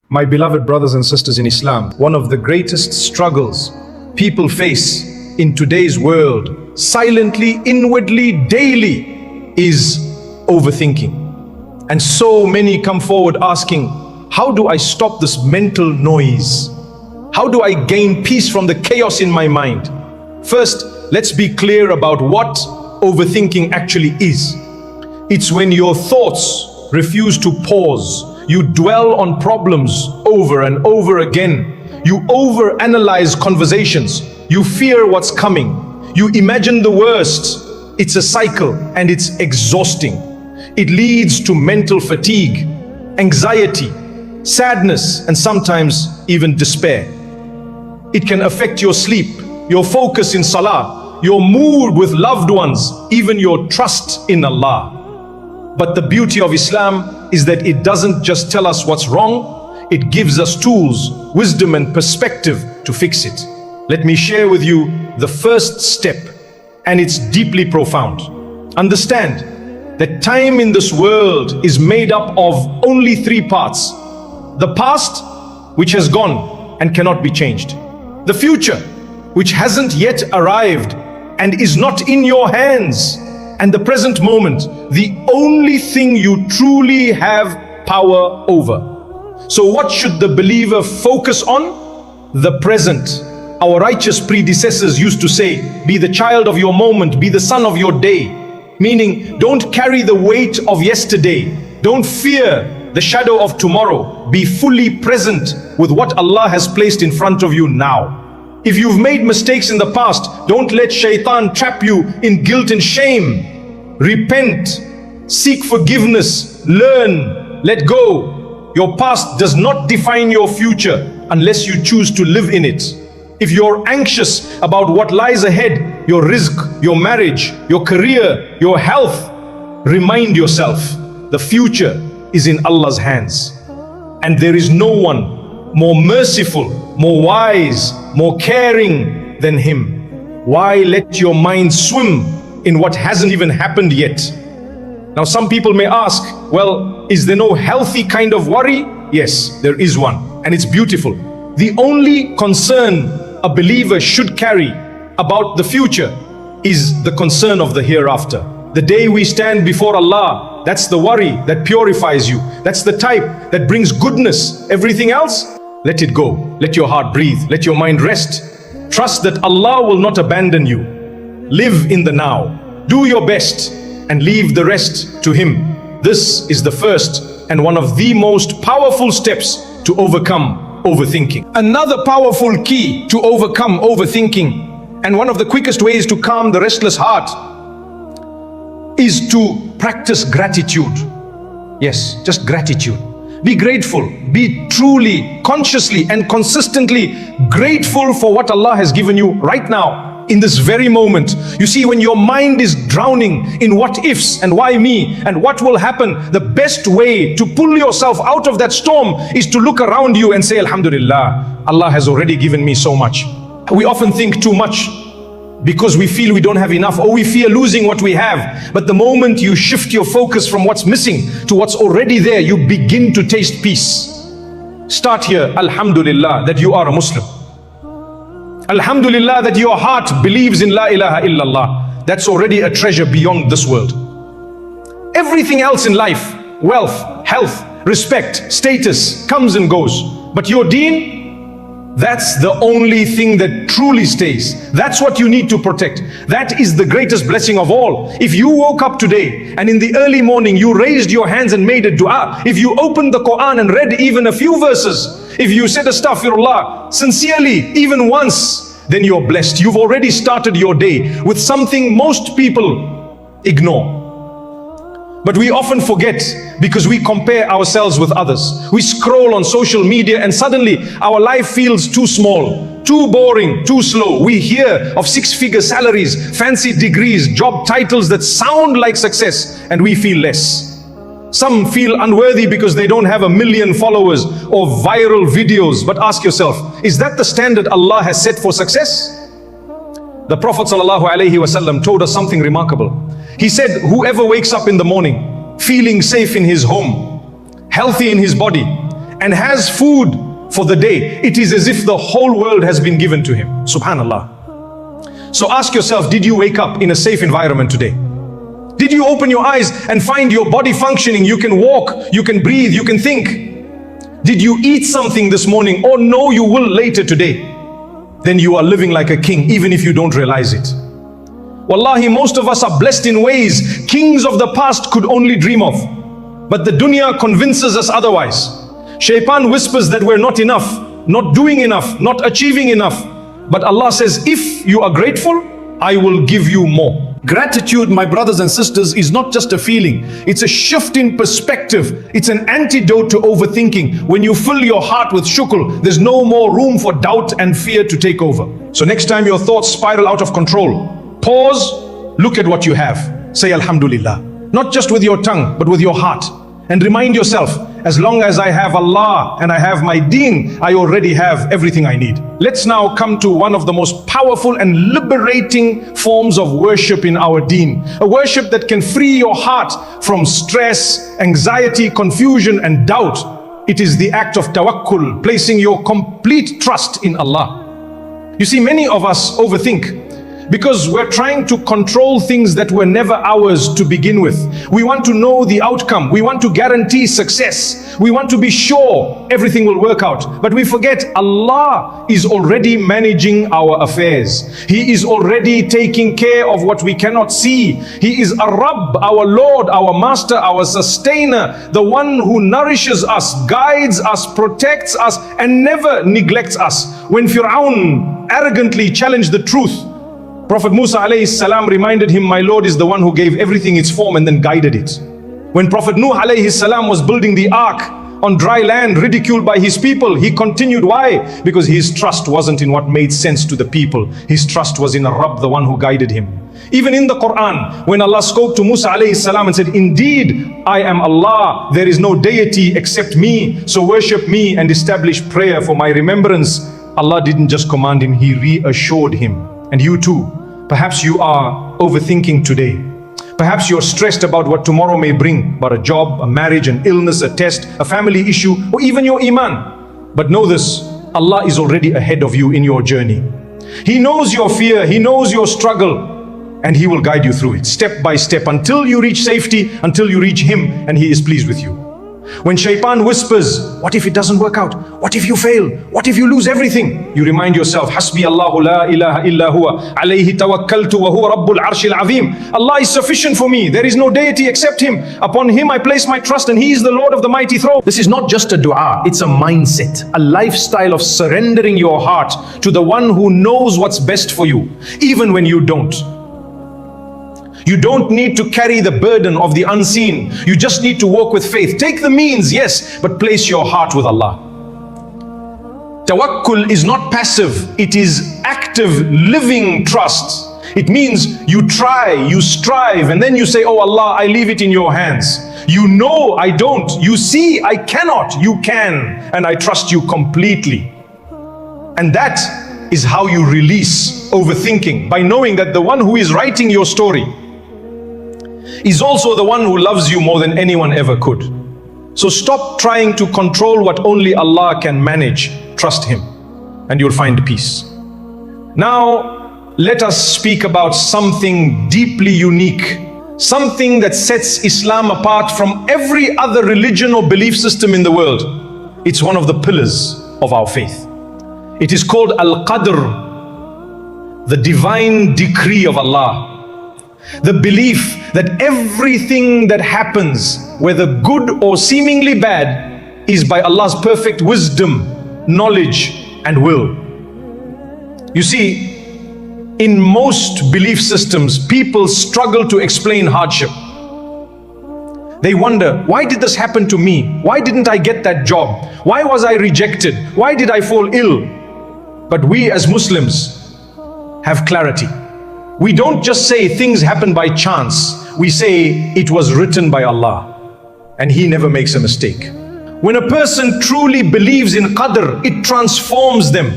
My beloved brothers and sisters in Islam, one of the greatest struggles people face in today's world, silently, inwardly, daily, is overthinking. And so many come forward asking, how do I stop this mental noise? How do I gain peace from the chaos in my mind? First, let's be clear about what overthinking actually is. It's when your thoughts refuse to pause. You dwell on problems over and over again. You overanalyze conversations. You fear what's coming. You imagine the worst. It's a cycle and it's exhausting. It leads to mental fatigue, anxiety, sadness, and sometimes even despair. It can affect your sleep, your focus in salah, your mood with loved ones, even your trust in Allah. But the beauty of Islam is that it doesn't just tell us what's wrong, it gives us tools, wisdom and perspective to fix it. Let me share with you the first step, and it's deeply profound. Understand that time in this world is made up of only three parts. The past, which has gone and cannot be changed. The future, which hasn't yet arrived and is not in your hands. And the present moment, the only thing you truly have power over. So what should the believer focus on? The present. Our righteous predecessors used to say, be the child of your moment, be the son of your day. Meaning, don't carry the weight of yesterday. Don't fear the shadow of tomorrow. Be fully present with what Allah has placed in front of you now. If you've made mistakes in the past, don't let shaitan trap you in guilt and shame. Repent, seek forgiveness, learn, let go. Your past does not define your future unless you choose to live in it. If you're anxious about what lies ahead, your rizq, your marriage, your career, your health, remind yourself, the future is in Allah's hands. And there is no one more merciful, more wise, more caring than Him. Why let your mind swim in what hasn't even happened yet? Now some people may ask, well, is there no healthy kind of worry? Yes, there is one, and it's beautiful. The only concern a believer should carry about the future is the concern of the hereafter. The day we stand before Allah, that's the worry that purifies you. That's the type that brings goodness. Everything else, let it go. Let your heart breathe. Let your mind rest. Trust that Allah will not abandon you. Live in the now. Do your best and leave the rest to Him. This is the first and one of the most powerful steps to overcome overthinking. Another powerful key to overcome overthinking, and one of the quickest ways to calm the restless heart, is to practice gratitude. Yes, just gratitude. Be grateful. Be truly, consciously and consistently grateful for what Allah has given you right now, in this very moment. You see, when your mind is drowning in what ifs and why me and what will happen, the best way to pull yourself out of that storm is to look around you and say, Alhamdulillah, Allah has already given me so much. We often think too much because we feel we don't have enough, or we fear losing what we have. But the moment you shift your focus from what's missing to what's already there, you begin to taste peace. Start here, Alhamdulillah, that you are a Muslim. Alhamdulillah that your heart believes in La ilaha illallah. That's already a treasure beyond this world. Everything else in life, wealth, health, respect, status, comes and goes. But your deen, that's the only thing that truly stays. That's what you need to protect. That is the greatest blessing of all. If you woke up today and in the early morning you raised your hands and made a dua, if you opened the Quran and read even a few verses, if you said astaghfirullah sincerely even once, then you're blessed. You've already started your day with something most people ignore. But we often forget because we compare ourselves with others. We scroll on social media and suddenly our life feels too small, too boring, too slow. We hear of six-figure salaries, fancy degrees, job titles that sound like success, and we feel less. Some feel unworthy because they don't have 1 million followers or viral videos. But ask yourself, is that the standard Allah has set for success? The Prophet ﷺ told us something remarkable. He said, whoever wakes up in the morning feeling safe in his home, healthy in his body, and has food for the day, it is as if the whole world has been given to him. Subhanallah. So ask yourself, did you wake up in a safe environment today? Did you open your eyes and find your body functioning? You can walk, you can breathe, you can think. Did you eat something this morning? Or no, you will later today. Then you are living like a king, even if you don't realize it. Wallahi, most of us are blessed in ways kings of the past could only dream of. But the dunya convinces us otherwise. Shaitan whispers that we're not enough, not doing enough, not achieving enough. But Allah says, if you are grateful, I will give you more. Gratitude, my brothers and sisters, is not just a feeling. It's a shift in perspective. It's an antidote to overthinking. When you fill your heart with shukr, there's no more room for doubt and fear to take over. So next time your thoughts spiral out of control, pause, look at what you have. Say Alhamdulillah. Not just with your tongue, but with your heart. And remind yourself, as long as I have Allah and I have my deen, I already have everything I need. Let's now come to one of the most powerful and liberating forms of worship in our deen. A worship that can free your heart from stress, anxiety, confusion, and doubt. It is the act of tawakkul, placing your complete trust in Allah. You see, many of us overthink because we're trying to control things that were never ours to begin with. We want to know the outcome. We want to guarantee success. We want to be sure everything will work out. But we forget Allah is already managing our affairs. He is already taking care of what we cannot see. He is Ar-Rabb, our Lord, our Master, our Sustainer, the one who nourishes us, guides us, protects us, and never neglects us. When Fir'aun arrogantly challenged the truth, Prophet Musa alayhi salam reminded him, my Lord is the one who gave everything its form and then guided it. When Prophet Nuh alayhi salam was building the ark on dry land, ridiculed by his people, he continued. Why? Because his trust wasn't in what made sense to the people. His trust was in Ar-Rabb, the one who guided him. Even in the Quran, when Allah spoke to Musa alayhi salam and said, indeed, I am Allah, there is no deity except me, so worship me and establish prayer for my remembrance. Allah didn't just command him, He reassured him. And you too, perhaps you are overthinking today. Perhaps you're stressed about what tomorrow may bring, about a job, a marriage, an illness, a test, a family issue, or even your iman. But know this, Allah is already ahead of you in your journey. He knows your fear, He knows your struggle, and He will guide you through it, step by step, until you reach safety, until you reach Him, and He is pleased with you. When shaitan whispers, what if it doesn't work out? What if you fail? What if you lose everything? You remind yourself, Hasbi Allahu la ilaha illa huwa, alayhi tawakkaltu wa huwa rabbul arshil azim. Allah is sufficient for me. There is no deity except Him. Upon Him I place my trust and He is the Lord of the mighty throne. This is not just a dua, it's a mindset, a lifestyle of surrendering your heart to the one who knows what's best for you, even when you don't. You don't need to carry the burden of the unseen. You just need to walk with faith. Take the means, yes, but place your heart with Allah. Tawakkul is not passive. It is active, living trust. It means you try, you strive, and then you say, oh Allah, I leave it in your hands. You know I don't. You see I cannot. You can. And I trust you completely. And that is how you release overthinking, by knowing that the one who is writing your story is also the one who loves you more than anyone ever could. So stop trying to control what only Allah can manage. Trust Him and you'll find peace. Now, let us speak about something deeply unique, something that sets Islam apart from every other religion or belief system in the world. It's one of the pillars of our faith. It is called Al-Qadr, the divine decree of Allah. The belief that everything that happens, whether good or seemingly bad, is by Allah's perfect wisdom, knowledge, and will. You see, in most belief systems, people struggle to explain hardship. They wonder, why did this happen to me? Why didn't I get that job? Why was I rejected? Why did I fall ill? But we as Muslims have clarity. We don't just say things happen by chance. We say it was written by Allah, and He never makes a mistake. When a person truly believes in Qadr, it transforms them.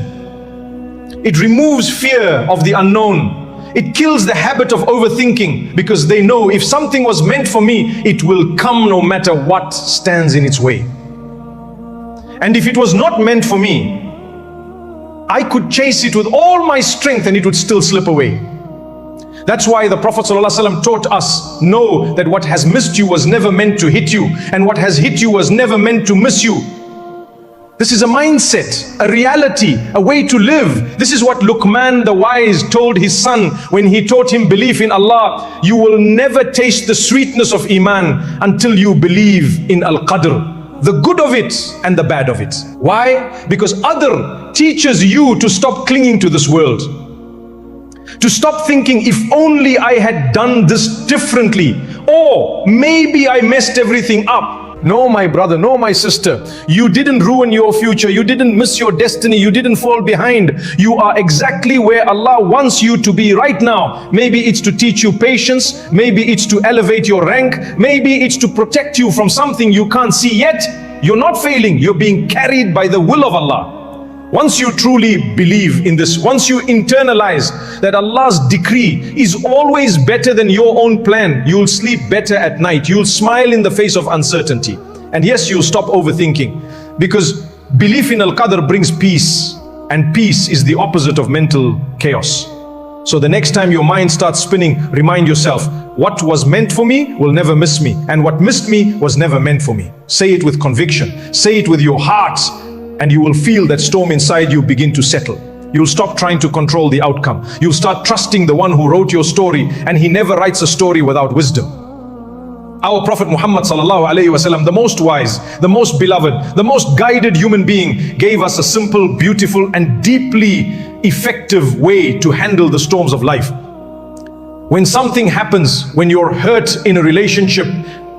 It removes fear of the unknown. It kills the habit of overthinking, because they know if something was meant for me, it will come no matter what stands in its way. And if it was not meant for me, I could chase it with all my strength and it would still slip away. That's why the Prophet ﷺ taught us, know that what has missed you was never meant to hit you, and what has hit you was never meant to miss you. This is a mindset, a reality, a way to live. This is what Luqman the wise told his son when he taught him belief in Allah. You will never taste the sweetness of Iman until you believe in Al-Qadr, the good of it and the bad of it. Why? Because Qadr teaches you to stop clinging to this world, to stop thinking, if only I had done this differently, or maybe I messed everything up. No, my brother, no, my sister, you didn't ruin your future, you didn't miss your destiny, you didn't fall behind. You are exactly where Allah wants you to be right now. Maybe it's to teach you patience, maybe it's to elevate your rank, maybe it's to protect you from something you can't see yet. You're not failing, you're being carried by the will of Allah. Once you truly believe in this, once you internalize that Allah's decree is always better than your own plan, you'll sleep better at night, you'll smile in the face of uncertainty. And yes, you'll stop overthinking, because belief in Al-Qadr brings peace, and peace is the opposite of mental chaos. So the next time your mind starts spinning, remind yourself, what was meant for me will never miss me, and what missed me was never meant for me. Say it with conviction, say it with your heart, and you will feel that storm inside you begin to settle. You'll stop trying to control the outcome. You'll start trusting the one who wrote your story, and he never writes a story without wisdom. Our Prophet Muhammad sallallahu alaihi wasallam, the most wise, the most beloved, the most guided human being, gave us a simple, beautiful, and deeply effective way to handle the storms of life. When something happens, when you're hurt in a relationship,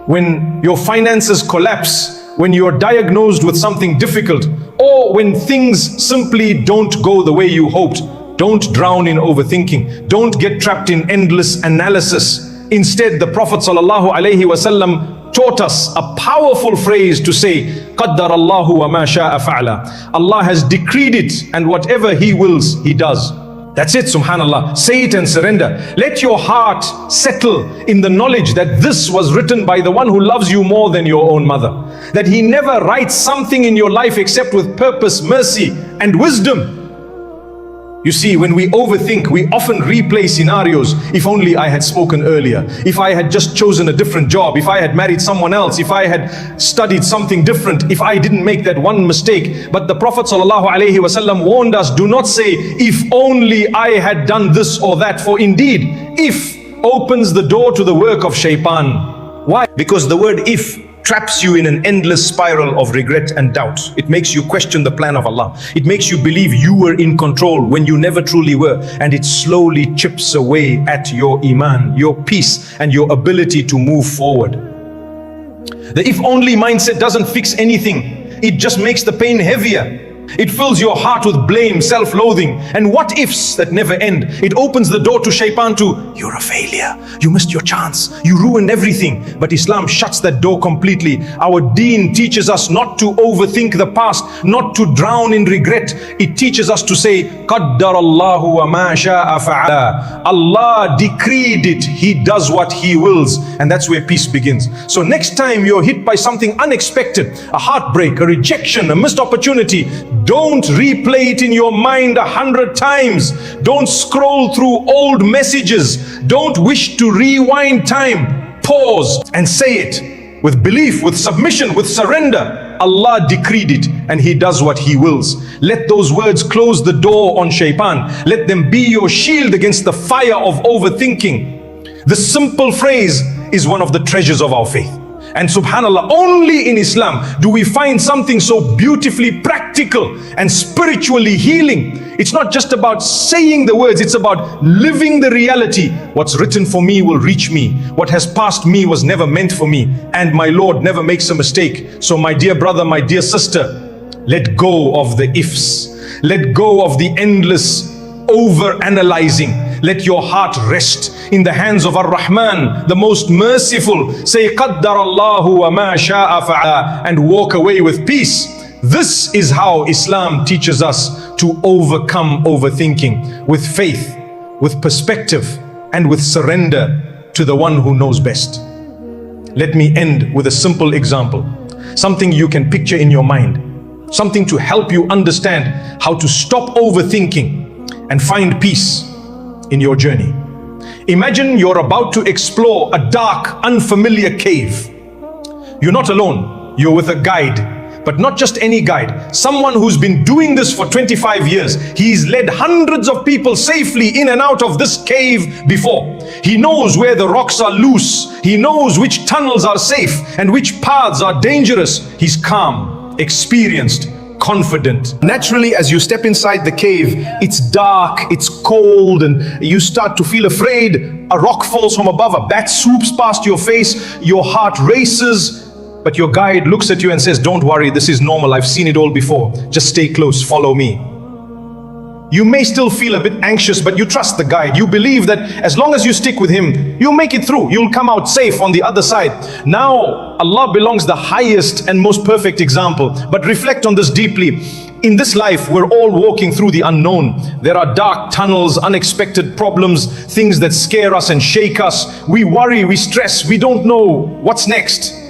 when your finances collapse, when you're diagnosed with something difficult, or when things simply don't go the way you hoped, don't drown in overthinking. Don't get trapped in endless analysis. Instead, the Prophet ﷺ taught us a powerful phrase to say, قَدَّرَ اللَّهُ وَمَا شَاءَ فَعْلَ. Allah has decreed it, and whatever He wills, He does. That's it, subhanallah. Say it and surrender. Let your heart settle in the knowledge that this was written by the one who loves you more than your own mother. That He never writes something in your life except with purpose, mercy, and wisdom. You see, when we overthink, we often replay scenarios. If only I had spoken earlier. If I had just chosen a different job. If I had married someone else. If I had studied something different. If I didn't make that one mistake. But the Prophet ﷺ warned us, do not say, if only I had done this or that. For indeed, if opens the door to the work of shaitan. Why? Because the word if traps you in an endless spiral of regret and doubt. It makes you question the plan of Allah. It makes you believe you were in control when you never truly were. And it slowly chips away at your iman, your peace, and your ability to move forward. The if only mindset doesn't fix anything. It just makes the pain heavier. It fills your heart with blame, self-loathing, and what ifs that never end. It opens the door to shaitan to, you're a failure, you missed your chance, you ruined everything. But Islam shuts that door completely. Our deen teaches us not to overthink the past, not to drown in regret. It teaches us to say, قَدَّرَ اللَّهُ وَمَا شَاءَ فَعَلَ. Allah decreed it, He does what He wills, and that's where peace begins. So next time you're hit by something unexpected, a heartbreak, a rejection, a missed opportunity, don't replay it in your mind 100 times. Don't scroll through old messages. Don't wish to rewind time. Pause and say it with belief, with submission, with surrender. Allah decreed it, and He does what He wills. Let those words close the door on shaitan. Let them be your shield against the fire of overthinking. The simple phrase is one of the treasures of our faith. And subhanallah, only in Islam do we find something so beautifully practical and spiritually healing. It's not just about saying the words, it's about living the reality. What's written for me will reach me. What has passed me was never meant for me. And my Lord never makes a mistake. So my dear brother, my dear sister, let go of the ifs. Let go of the endless over-analyzing. Let your heart rest in the hands of Ar-Rahman, the most merciful. Say, قَدَّرَ اللَّهُ وَمَا شَاءَ فَعَلَ, and walk away with peace. This is how Islam teaches us to overcome overthinking, with faith, with perspective, and with surrender to the one who knows best. Let me end with a simple example, something you can picture in your mind. something to help you understand how to stop overthinking and find peace in your journey. Imagine you're about to explore a dark, unfamiliar cave. You're not alone, you're with a guide. But not just any guide, someone who's been doing this for 25 years. He's led hundreds of people safely in and out of this cave before. He knows where the rocks are loose. He knows which tunnels are safe and which paths are dangerous. He's calm, experienced, confident. Naturally, as you step inside the cave, it's dark, it's cold, and you start to feel afraid. A rock falls from above, a bat swoops past your face, your heart races. But your guide looks at you and says, don't worry, this is normal, I've seen it all before. Just stay close, follow me. You may still feel a bit anxious, but you trust the guide. You believe that as long as you stick with him, you'll make it through. You'll come out safe on the other side. Now, Allah belongs the highest and most perfect example. But reflect on this deeply. In this life, we're all walking through the unknown. There are dark tunnels, unexpected problems, things that scare us and shake us. We worry, we stress, we don't know what's next.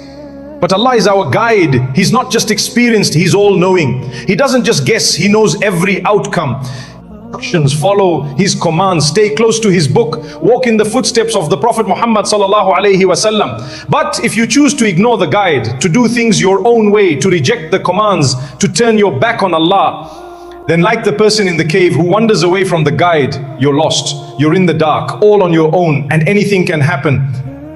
But Allah is our guide. He's not just experienced, He's all-knowing. He doesn't just guess, He knows every outcome. Follow His commands, stay close to His book, walk in the footsteps of the Prophet Muhammad sallallahu alaihi wasallam. But if you choose to ignore the guide, to do things your own way, to reject the commands, to turn your back on Allah, then like the person in the cave who wanders away from the guide, you're lost, you're in the dark, all on your own, and anything can happen.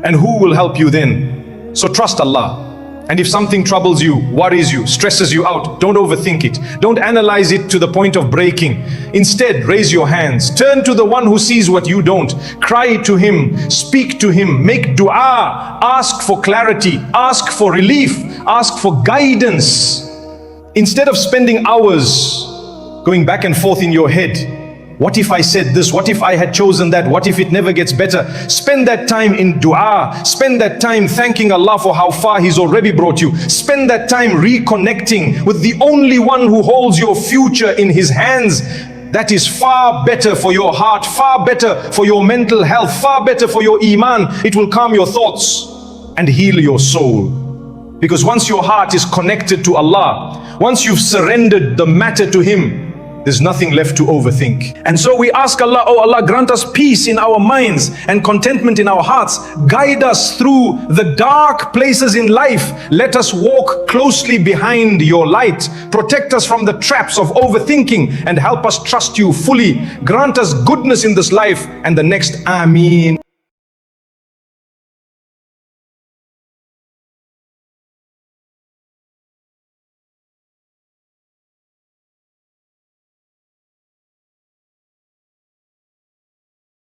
And who will help you then? So trust Allah. And if something troubles you, worries you, stresses you out, don't overthink it. Don't analyze it to the point of breaking. Instead, raise your hands. Turn to the one who sees what you don't. Cry to Him. Speak to Him. Make dua. Ask for clarity. Ask for relief. Ask for guidance. Instead of spending hours going back and forth in your head, what if I said this? What if I had chosen that? What if it never gets better? Spend that time in dua. Spend that time thanking Allah for how far He's already brought you. Spend that time reconnecting with the only one who holds your future in His hands. That is far better for your heart, far better for your mental health, far better for your iman. It will calm your thoughts and heal your soul. Because once your heart is connected to Allah, once you've surrendered the matter to Him, there's nothing left to overthink. And so we ask Allah, oh Allah, grant us peace in our minds and contentment in our hearts. Guide us through the dark places in life. Let us walk closely behind your light. Protect us from the traps of overthinking and help us trust you fully. Grant us goodness in this life and the next. Ameen.